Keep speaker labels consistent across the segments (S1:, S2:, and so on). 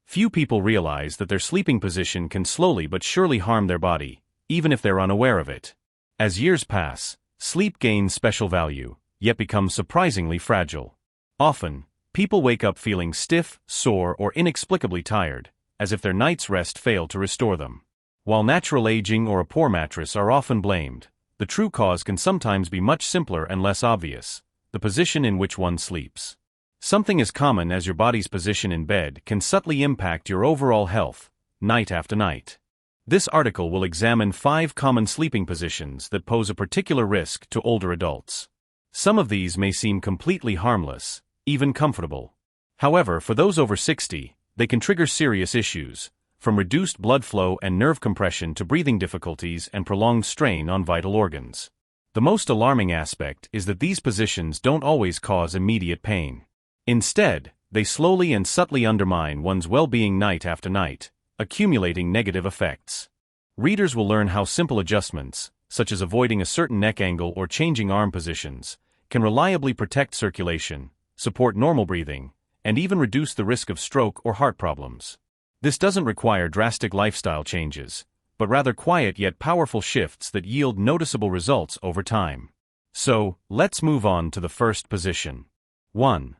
S1: Few people realize that their sleeping position can slowly but surely harm their body, even if they're unaware of it. As years pass, sleep gains special value, yet becomes surprisingly fragile. Often, people wake up feeling stiff, sore, or inexplicably tired, as if their night's rest failed to restore them. While natural aging or a poor mattress are often blamed, the true cause can sometimes be much simpler and less obvious: the position in which one sleeps. Something as common as your body's position in bed can subtly impact your overall health, night after night. This article will examine 5 common sleeping positions that pose a particular risk to older adults. Some of these may seem completely harmless, even comfortable. However, for those over 60, they can trigger serious issues, from reduced blood flow and nerve compression to breathing difficulties and prolonged strain on vital organs. The most alarming aspect is that these positions don't always cause immediate pain. Instead, they slowly and subtly undermine one's well-being night after night, accumulating negative effects. Readers will learn how simple adjustments, such as avoiding a certain neck angle or changing arm positions, can reliably protect circulation, support normal breathing, and even reduce the risk of stroke or heart problems. This doesn't require drastic lifestyle changes, but rather quiet yet powerful shifts that yield noticeable results over time. So, let's move on to the first position. 1.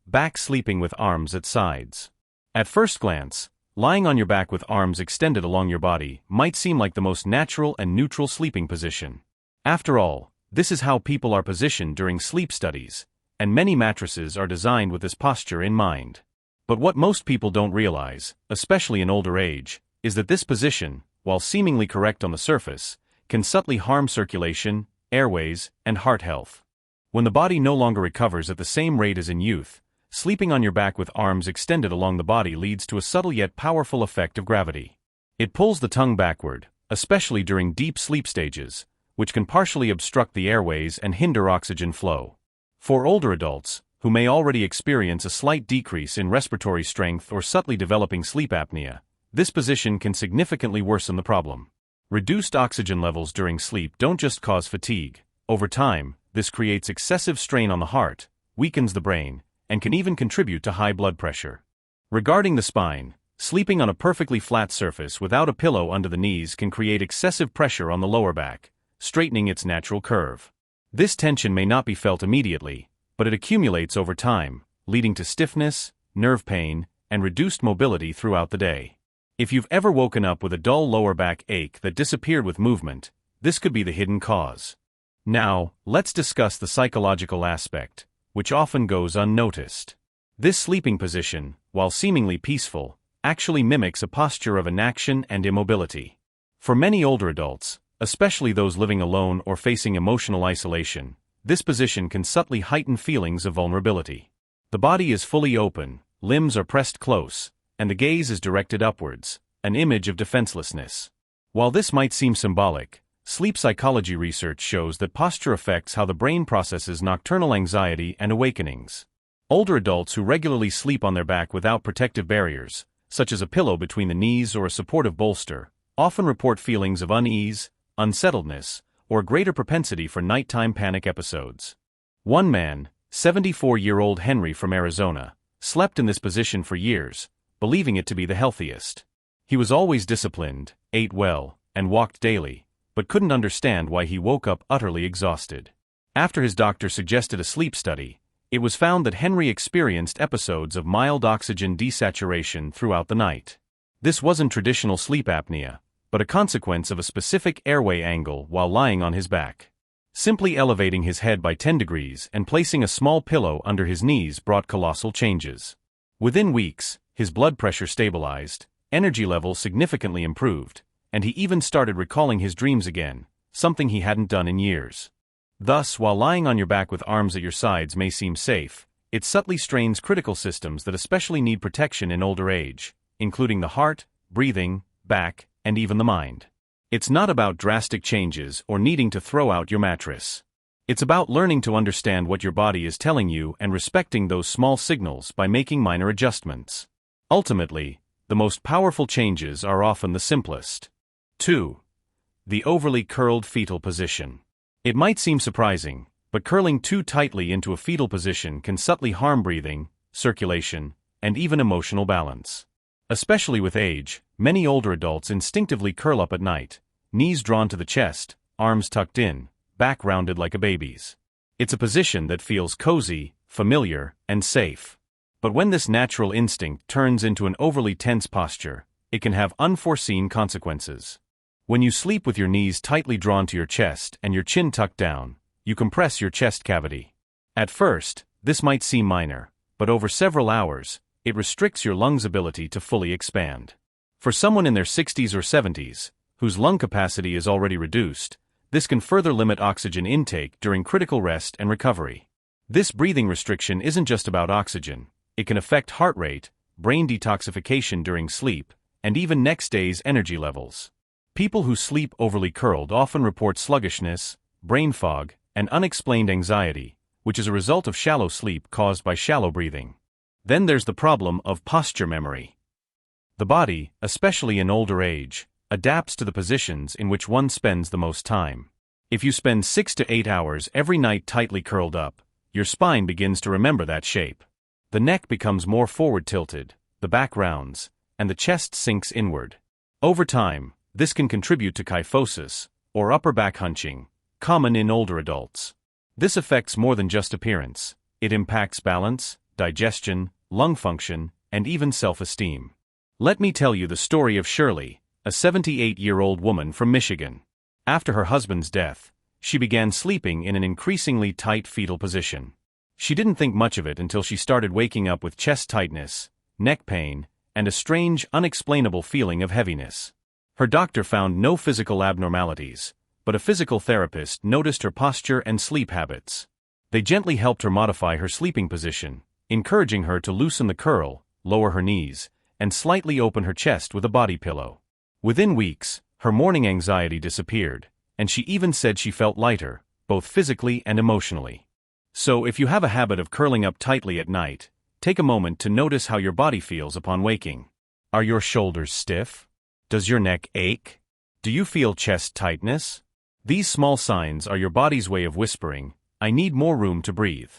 S1: Back sleeping with arms at sides. At first glance, lying on your back with arms extended along your body might seem like the most natural and neutral sleeping position. After all, this is how people are positioned during sleep studies, and many mattresses are designed with this posture in mind. But what most people don't realize, especially in older age, is that this position, while seemingly correct on the surface, can subtly harm circulation, airways, and heart health. When the body no longer recovers at the same rate as in youth, sleeping on your back with arms extended along the body leads to a subtle yet powerful effect of gravity. It pulls the tongue backward, especially during deep sleep stages, which can partially obstruct the airways and hinder oxygen flow. For older adults, who may already experience a slight decrease in respiratory strength or subtly developing sleep apnea, this position can significantly worsen the problem. Reduced oxygen levels during sleep don't just cause fatigue. Over time, this creates excessive strain on the heart, weakens the brain, and can even contribute to high blood pressure. Regarding the spine, sleeping on a perfectly flat surface without a pillow under the knees can create excessive pressure on the lower back, straightening its natural curve. This tension may not be felt immediately, but it accumulates over time, leading to stiffness, nerve pain, and reduced mobility throughout the day. If you've ever woken up with a dull lower back ache that disappeared with movement, this could be the hidden cause. Now, let's discuss the psychological aspect, which often goes unnoticed. This sleeping position, while seemingly peaceful, actually mimics a posture of inaction and immobility. For many older adults, especially those living alone or facing emotional isolation, this position can subtly heighten feelings of vulnerability. The body is fully open, limbs are pressed close, and the gaze is directed upwards, an image of defenselessness. While this might seem symbolic, sleep psychology research shows that posture affects how the brain processes nocturnal anxiety and awakenings. Older adults who regularly sleep on their back without protective barriers, such as a pillow between the knees or a supportive bolster, often report feelings of unease, unsettledness, or greater propensity for nighttime panic episodes. One man, 74-year-old Henry from Arizona, slept in this position for years, believing it to be the healthiest. He was always disciplined, ate well, and walked daily, but couldn't understand why he woke up utterly exhausted. After his doctor suggested a sleep study, it was found that Henry experienced episodes of mild oxygen desaturation throughout the night. This wasn't traditional sleep apnea, but a consequence of a specific airway angle while lying on his back. Simply elevating his head by 10 degrees and placing a small pillow under his knees brought colossal changes. Within weeks, his blood pressure stabilized, energy levels significantly improved, and he even started recalling his dreams again, something he hadn't done in years. Thus, while lying on your back with arms at your sides may seem safe, it subtly strains critical systems that especially need protection in older age, including the heart, breathing, back, and even the mind. It's not about drastic changes or needing to throw out your mattress. It's about learning to understand what your body is telling you and respecting those small signals by making minor adjustments. Ultimately, the most powerful changes are often the simplest. 2. The overly curled fetal position. It might seem surprising, but curling too tightly into a fetal position can subtly harm breathing, circulation, and even emotional balance. Especially with age, many older adults instinctively curl up at night, knees drawn to the chest, arms tucked in, back rounded like a baby's. It's a position that feels cozy, familiar, and safe. But when this natural instinct turns into an overly tense posture, it can have unforeseen consequences. When you sleep with your knees tightly drawn to your chest and your chin tucked down, you compress your chest cavity. At first, this might seem minor, but over several hours, it restricts your lungs' ability to fully expand. For someone in their 60s or 70s, whose lung capacity is already reduced, this can further limit oxygen intake during critical rest and recovery. This breathing restriction isn't just about oxygen. It can affect heart rate, brain detoxification during sleep, and even next day's energy levels. People who sleep overly curled often report sluggishness, brain fog, and unexplained anxiety, which is a result of shallow sleep caused by shallow breathing. Then there's the problem of posture memory. The body, especially in older age, adapts to the positions in which one spends the most time. If you spend 6 to 8 hours every night tightly curled up, your spine begins to remember that shape. The neck becomes more forward tilted, the back rounds, and the chest sinks inward. Over time, this can contribute to kyphosis, or upper back hunching, common in older adults. This affects more than just appearance. It impacts balance, digestion, lung function, and even self-esteem. Let me tell you the story of Shirley, a 78-year-old woman from Michigan. After her husband's death, she began sleeping in an increasingly tight fetal position. She didn't think much of it until she started waking up with chest tightness, neck pain, and a strange, unexplainable feeling of heaviness. Her doctor found no physical abnormalities, but a physical therapist noticed her posture and sleep habits. They gently helped her modify her sleeping position, encouraging her to loosen the curl, lower her knees, and slightly open her chest with a body pillow. Within weeks, her morning anxiety disappeared, and she even said she felt lighter, both physically and emotionally. So if you have a habit of curling up tightly at night, take a moment to notice how your body feels upon waking. Are your shoulders stiff? Does your neck ache? Do you feel chest tightness? These small signs are your body's way of whispering, "I need more room to breathe."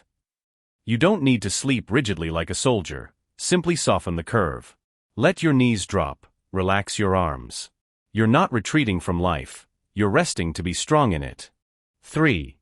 S1: You don't need to sleep rigidly like a soldier, simply soften the curve. Let your knees drop, relax your arms. You're not retreating from life, you're resting to be strong in it. 3.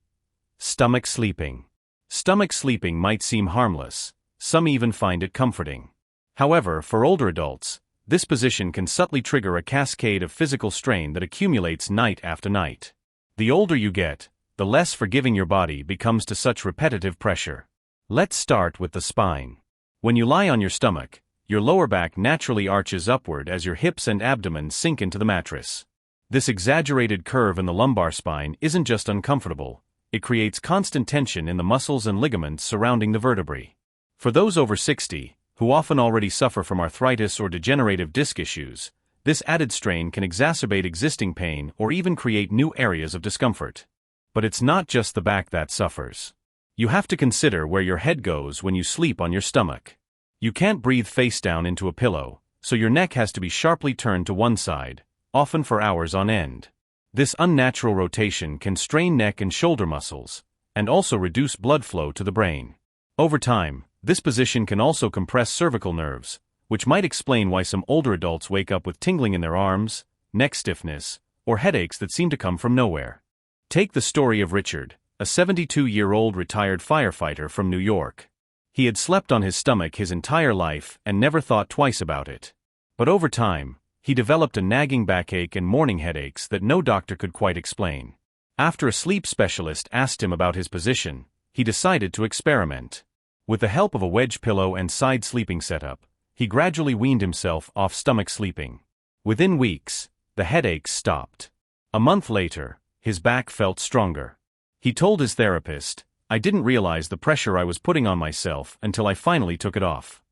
S1: Stomach sleeping. Stomach sleeping might seem harmless, some even find it comforting. However, for older adults, this position can subtly trigger a cascade of physical strain that accumulates night after night. The older you get, the less forgiving your body becomes to such repetitive pressure. Let's start with the spine. When you lie on your stomach, your lower back naturally arches upward as your hips and abdomen sink into the mattress. This exaggerated curve in the lumbar spine isn't just uncomfortable, it creates constant tension in the muscles and ligaments surrounding the vertebrae. For those over 60, who often already suffer from arthritis or degenerative disc issues, this added strain can exacerbate existing pain or even create new areas of discomfort. But it's not just the back that suffers. You have to consider where your head goes when you sleep on your stomach. You can't breathe face down into a pillow, so your neck has to be sharply turned to one side, often for hours on end. This unnatural rotation can strain neck and shoulder muscles, and also reduce blood flow to the brain. Over time, this position can also compress cervical nerves, which might explain why some older adults wake up with tingling in their arms, neck stiffness, or headaches that seem to come from nowhere. Take the story of Richard, a 72-year-old retired firefighter from New York. He had slept on his stomach his entire life and never thought twice about it. But over time, he developed a nagging backache and morning headaches that no doctor could quite explain. After a sleep specialist asked him about his position, he decided to experiment. With the help of a wedge pillow and side sleeping setup, he gradually weaned himself off stomach sleeping. Within weeks, the headaches stopped. A month later, his back felt stronger. He told his therapist, "I didn't realize the pressure I was putting on myself until I finally took it off."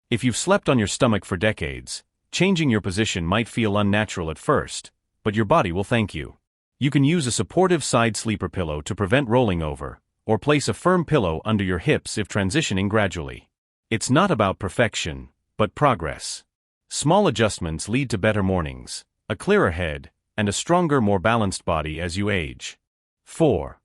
S1: If you've slept on your stomach for decades, changing your position might feel unnatural at first, but your body will thank you. You can use a supportive side sleeper pillow to prevent rolling over, or place a firm pillow under your hips if transitioning gradually. It's not about perfection, but progress. Small adjustments lead to better mornings, a clearer head, and a stronger, more balanced body as you age. 4.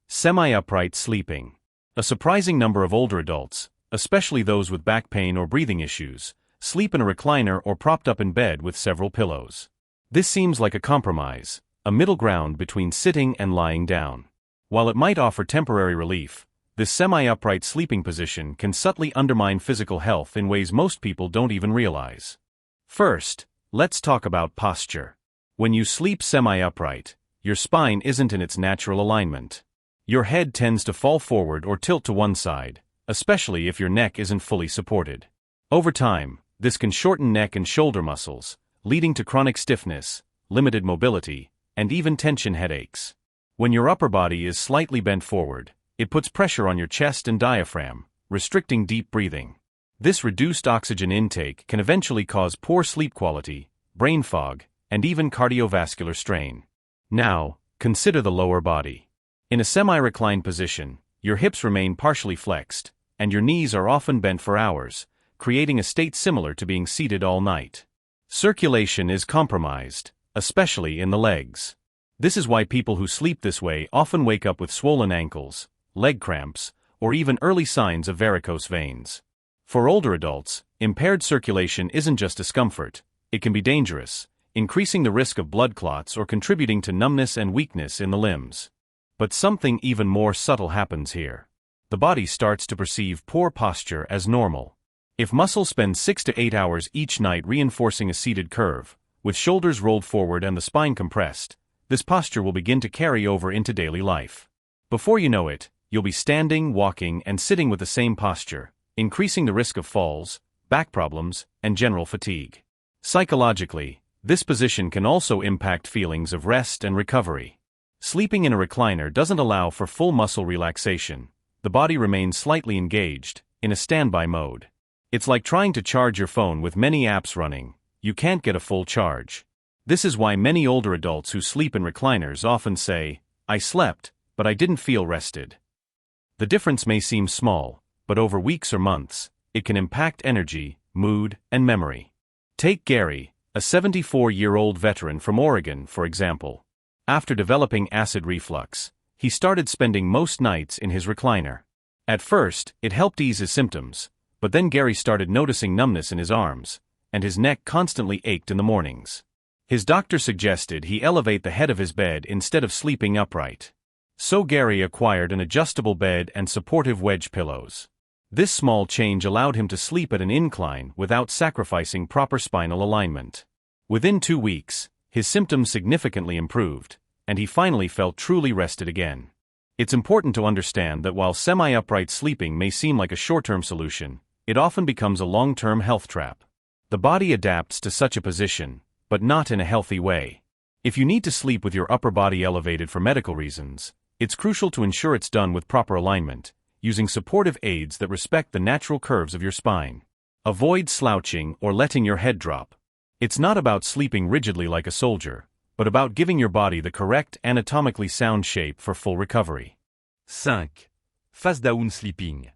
S1: Semi-upright sleeping. A surprising number of older adults, especially those with back pain or breathing issues, Sleep in a recliner or propped up in bed with several pillows. This seems like a compromise, a middle ground between sitting and lying down. While it might offer temporary relief, this semi-upright sleeping position can subtly undermine physical health in ways most people don't even realize. First, let's talk about posture. When you sleep semi-upright, your spine isn't in its natural alignment. Your head tends to fall forward or tilt to one side, especially if your neck isn't fully supported. Over time, this can shorten neck and shoulder muscles, leading to chronic stiffness, limited mobility, and even tension headaches. When your upper body is slightly bent forward, it puts pressure on your chest and diaphragm, restricting deep breathing. This reduced oxygen intake can eventually cause poor sleep quality, brain fog, and even cardiovascular strain. Now, consider the lower body. In a semi-reclined position, your hips remain partially flexed, and your knees are often bent for hours, creating a state similar to being seated all night. Circulation is compromised, especially in the legs. This is why people who sleep this way often wake up with swollen ankles, leg cramps, or even early signs of varicose veins. For older adults, impaired circulation isn't just discomfort, it can be dangerous, increasing the risk of blood clots or contributing to numbness and weakness in the limbs. But something even more subtle happens here. The body starts to perceive poor posture as normal. If muscles spend 6 to 8 hours each night reinforcing a seated curve, with shoulders rolled forward and the spine compressed, this posture will begin to carry over into daily life. Before you know it, you'll be standing, walking, and sitting with the same posture, increasing the risk of falls, back problems, and general fatigue. Psychologically, this position can also impact feelings of rest and recovery. Sleeping in a recliner doesn't allow for full muscle relaxation. The body remains slightly engaged, in a standby mode. It's like trying to charge your phone with many apps running. You can't get a full charge. This is why many older adults who sleep in recliners often say, "I slept, but I didn't feel rested." The difference may seem small, but over weeks or months, it can impact energy, mood, and memory. Take Gary, a 74-year-old veteran from Oregon, for example. After developing acid reflux, he started spending most nights in his recliner. At first, it helped ease his symptoms, but then Gary started noticing numbness in his arms, and his neck constantly ached in the mornings. His doctor suggested he elevate the head of his bed instead of sleeping upright. So Gary acquired an adjustable bed and supportive wedge pillows. This small change allowed him to sleep at an incline without sacrificing proper spinal alignment. Within 2 weeks, his symptoms significantly improved, and he finally felt truly rested again. It's important to understand that while semi-upright sleeping may seem like a short-term solution, it often becomes a long-term health trap. The body adapts to such a position, but not in a healthy way. If you need to sleep with your upper body elevated for medical reasons, it's crucial to ensure it's done with proper alignment, using supportive aids that respect the natural curves of your spine. Avoid slouching or letting your head drop. It's not about sleeping rigidly like a soldier, but about giving your body the correct anatomically sound shape for full recovery.
S2: 5. Face down sleeping.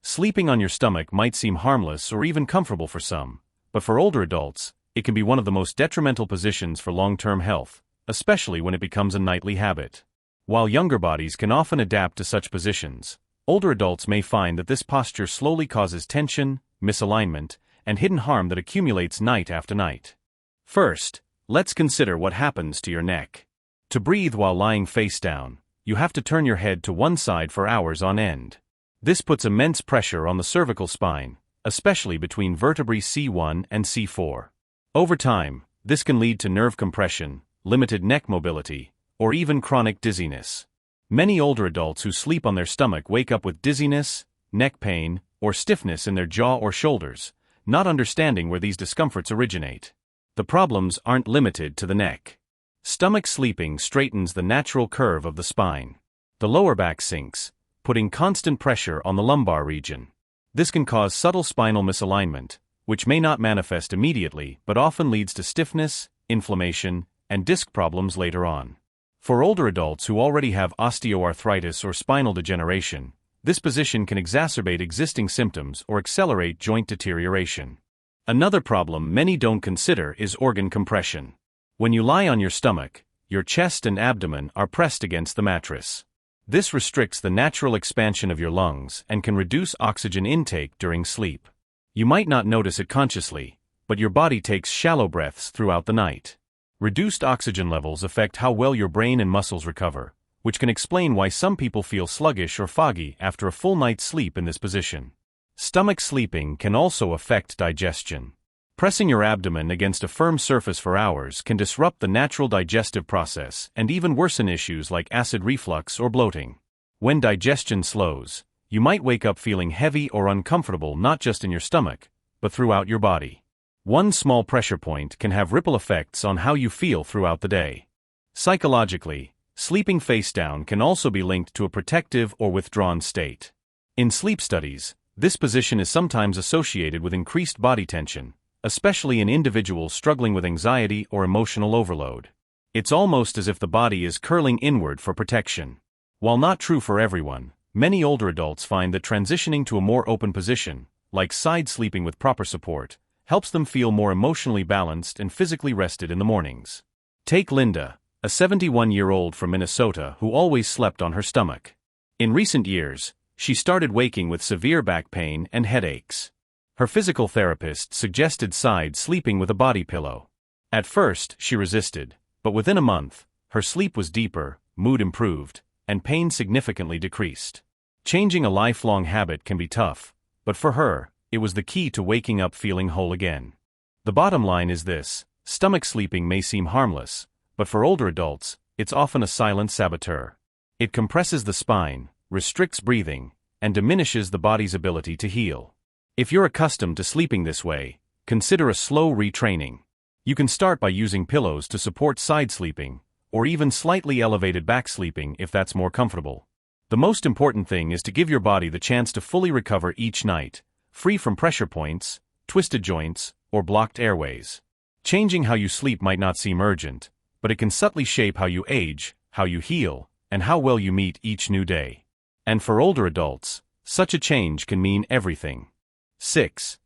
S1: Sleeping on your stomach might seem harmless or even comfortable for some, but for older adults, it can be one of the most detrimental positions for long-term health, especially when it becomes a nightly habit. While younger bodies can often adapt to such positions, older adults may find that this posture slowly causes tension, misalignment, and hidden harm that accumulates night after night. First, let's consider what happens to your neck. To breathe while lying face down, you have to turn your head to one side for hours on end. This puts immense pressure on the cervical spine, especially between vertebrae C1 and C4. Over time, this can lead to nerve compression, limited neck mobility, or even chronic dizziness. Many older adults who sleep on their stomach wake up with dizziness, neck pain, or stiffness in their jaw or shoulders, not understanding where these discomforts originate. The problems aren't limited to the neck. Stomach sleeping straightens the natural curve of the spine. The lower back sinks, putting constant pressure on the lumbar region. This can cause subtle spinal misalignment, which may not manifest immediately but often leads to stiffness, inflammation, and disc problems later on. For older adults who already have osteoarthritis or spinal degeneration, this position can exacerbate existing symptoms or accelerate joint deterioration. Another problem many don't consider is organ compression. When you lie on your stomach, your chest and abdomen are pressed against the mattress. This restricts the natural expansion of your lungs and can reduce oxygen intake during sleep. You might not notice it consciously, but your body takes shallow breaths throughout the night. Reduced oxygen levels affect how well your brain and muscles recover, which can explain why some people feel sluggish or foggy after a full night's sleep in this position. Stomach sleeping can also affect digestion. Pressing your abdomen against a firm surface for hours can disrupt the natural digestive process and even worsen issues like acid reflux or bloating. When digestion slows, you might wake up feeling heavy or uncomfortable not just in your stomach, but throughout your body. One small pressure point can have ripple effects on how you feel throughout the day. Psychologically, sleeping face down can also be linked to a protective or withdrawn state. In sleep studies, this position is sometimes associated with increased body tension, especially in individuals struggling with anxiety or emotional overload. It's almost as if the body is curling inward for protection. While not true for everyone, many older adults find that transitioning to a more open position, like side sleeping with proper support, helps them feel more emotionally balanced and physically rested in the mornings. Take Linda, a 71-year-old from Minnesota who always slept on her stomach. In recent years, she started waking with severe back pain and headaches. Her physical therapist suggested side sleeping with a body pillow. At first, she resisted, but within a month, her sleep was deeper, mood improved, and pain significantly decreased. Changing a lifelong habit can be tough, but for her, it was the key to waking up feeling whole again. The bottom line is this: stomach sleeping may seem harmless, but for older adults, it's often a silent saboteur. It compresses the spine, restricts breathing, and diminishes the body's ability to heal. If you're accustomed to sleeping this way, consider a slow retraining. You can start by using pillows to support side sleeping, or even slightly elevated back sleeping if that's more comfortable. The most important thing is to give your body the chance to fully recover each night, free from pressure points, twisted joints, or blocked airways. Changing how you sleep might not seem urgent, but it can subtly shape how you age, how you heal, and how well you meet each new day. And for older adults, such a change can mean everything. 6.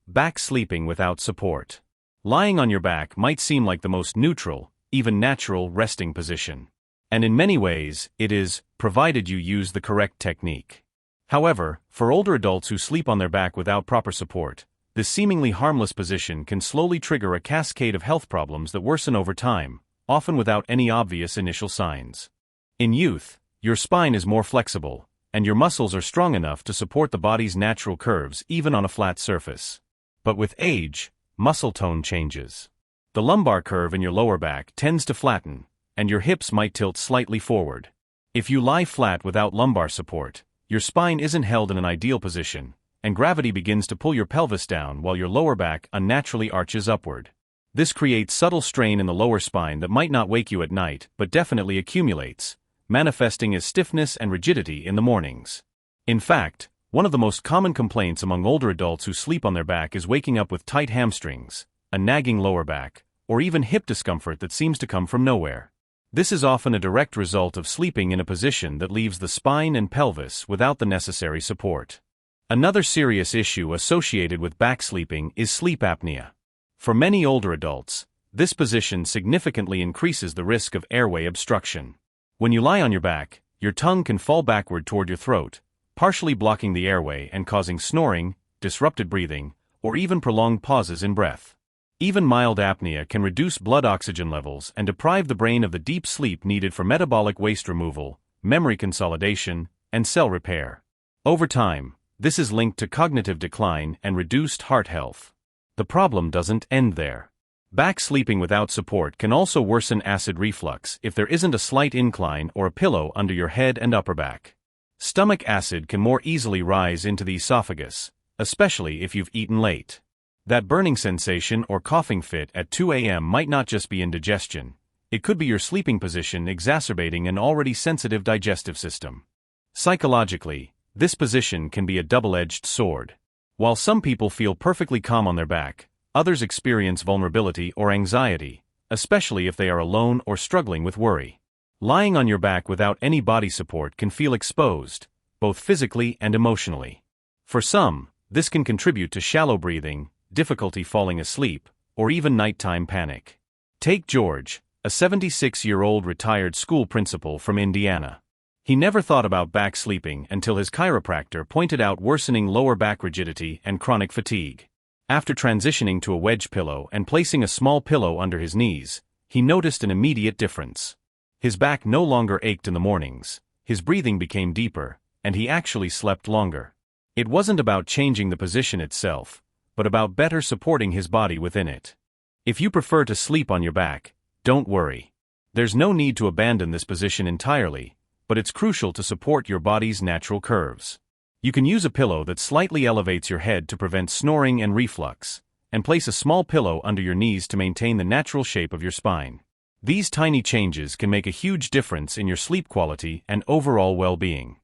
S1: Back sleeping without support. Lying on your back might seem like the most neutral, even natural resting position. And in many ways, it is, provided you use the correct technique. However, for older adults who sleep on their back without proper support, this seemingly harmless position can slowly trigger a cascade of health problems that worsen over time, often without any obvious initial signs. In youth, your spine is more flexible, and your muscles are strong enough to support the body's natural curves even on a flat surface. But with age, muscle tone changes. The lumbar curve in your lower back tends to flatten, and your hips might tilt slightly forward. If you lie flat without lumbar support, your spine isn't held in an ideal position, and gravity begins to pull your pelvis down while your lower back unnaturally arches upward. This creates subtle strain in the lower spine that might not wake you at night but definitely accumulates, manifesting as stiffness and rigidity in the mornings. In fact, one of the most common complaints among older adults who sleep on their back is waking up with tight hamstrings, a nagging lower back, or even hip discomfort that seems to come from nowhere. This is often a direct result of sleeping in a position that leaves the spine and pelvis without the necessary support. Another serious issue associated with back sleeping is sleep apnea. For many older adults, this position significantly increases the risk of airway obstruction. When you lie on your back, your tongue can fall backward toward your throat, partially blocking the airway and causing snoring, disrupted breathing, or even prolonged pauses in breath. Even mild apnea can reduce blood oxygen levels and deprive the brain of the deep sleep needed for metabolic waste removal, memory consolidation, and cell repair. Over time, this is linked to cognitive decline and reduced heart health. The problem doesn't end there. Back sleeping without support can also worsen acid reflux if there isn't a slight incline or a pillow under your head and upper back. Stomach acid can more easily rise into the esophagus, especially if you've eaten late. That burning sensation or coughing fit at 2 a.m. might not just be indigestion. It could be your sleeping position exacerbating an already sensitive digestive system. Psychologically, this position can be a double-edged sword. While some people feel perfectly calm on their back, others experience vulnerability or anxiety, especially if they are alone or struggling with worry. Lying on your back without any body support can feel exposed, both physically and emotionally. For some, this can contribute to shallow breathing, difficulty falling asleep, or even nighttime panic. Take George, a 76-year-old retired school principal from Indiana. He never thought about back sleeping until his chiropractor pointed out worsening lower back rigidity and chronic fatigue. After transitioning to a wedge pillow and placing a small pillow under his knees, he noticed an immediate difference. His back no longer ached in the mornings, his breathing became deeper, and he actually slept longer. It wasn't about changing the position itself, but about better supporting his body within it. If you prefer to sleep on your back, don't worry. There's no need to abandon this position entirely, but it's crucial to support your body's natural curves. You can use a pillow that slightly elevates your head to prevent snoring and reflux, and place a small pillow under your knees to maintain the natural shape of your spine. These tiny changes can make a huge difference in your sleep quality and overall well-being.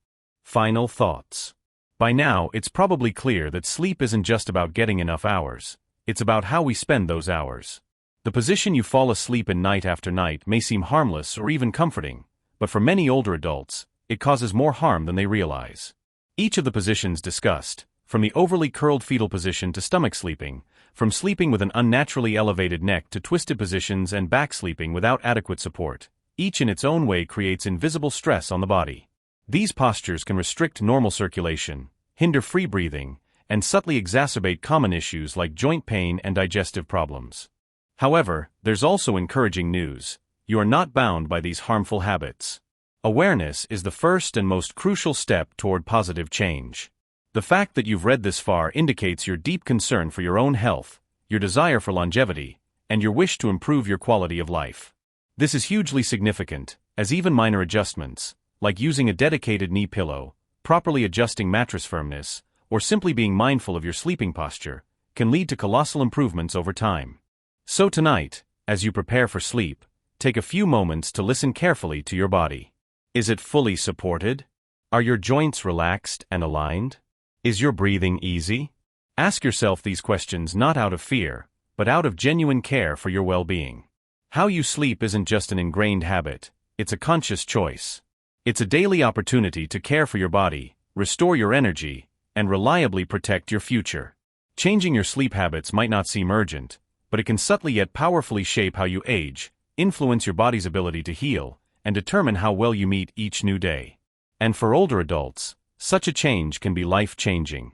S1: Final thoughts. By now, it's probably clear that sleep isn't just about getting enough hours, it's about how we spend those hours. The position you fall asleep in night after night may seem harmless or even comforting, but for many older adults, it causes more harm than they realize. Each of the positions discussed, from the overly curled fetal position to stomach sleeping, from sleeping with an unnaturally elevated neck to twisted positions and back sleeping without adequate support, each in its own way creates invisible stress on the body. These postures can restrict normal circulation, hinder free breathing, and subtly exacerbate common issues like joint pain and digestive problems. However, there's also encouraging news. You are not bound by these harmful habits. Awareness is the first and most crucial step toward positive change. The fact that you've read this far indicates your deep concern for your own health, your desire for longevity, and your wish to improve your quality of life. This is hugely significant, as even minor adjustments, like using a dedicated knee pillow, properly adjusting mattress firmness, or simply being mindful of your sleeping posture, can lead to colossal improvements over time. So tonight, as you prepare for sleep, take a few moments to listen carefully to your body. Is it fully supported? Are your joints relaxed and aligned? Is your breathing easy? Ask yourself these questions not out of fear, but out of genuine care for your well-being. How you sleep isn't just an ingrained habit, it's a conscious choice. It's a daily opportunity to care for your body, restore your energy, and reliably protect your future. Changing your sleep habits might not seem urgent, but it can subtly yet powerfully shape how you age, influence your body's ability to heal, and determine how well you meet each new day. And for older adults, such a change can be life-changing.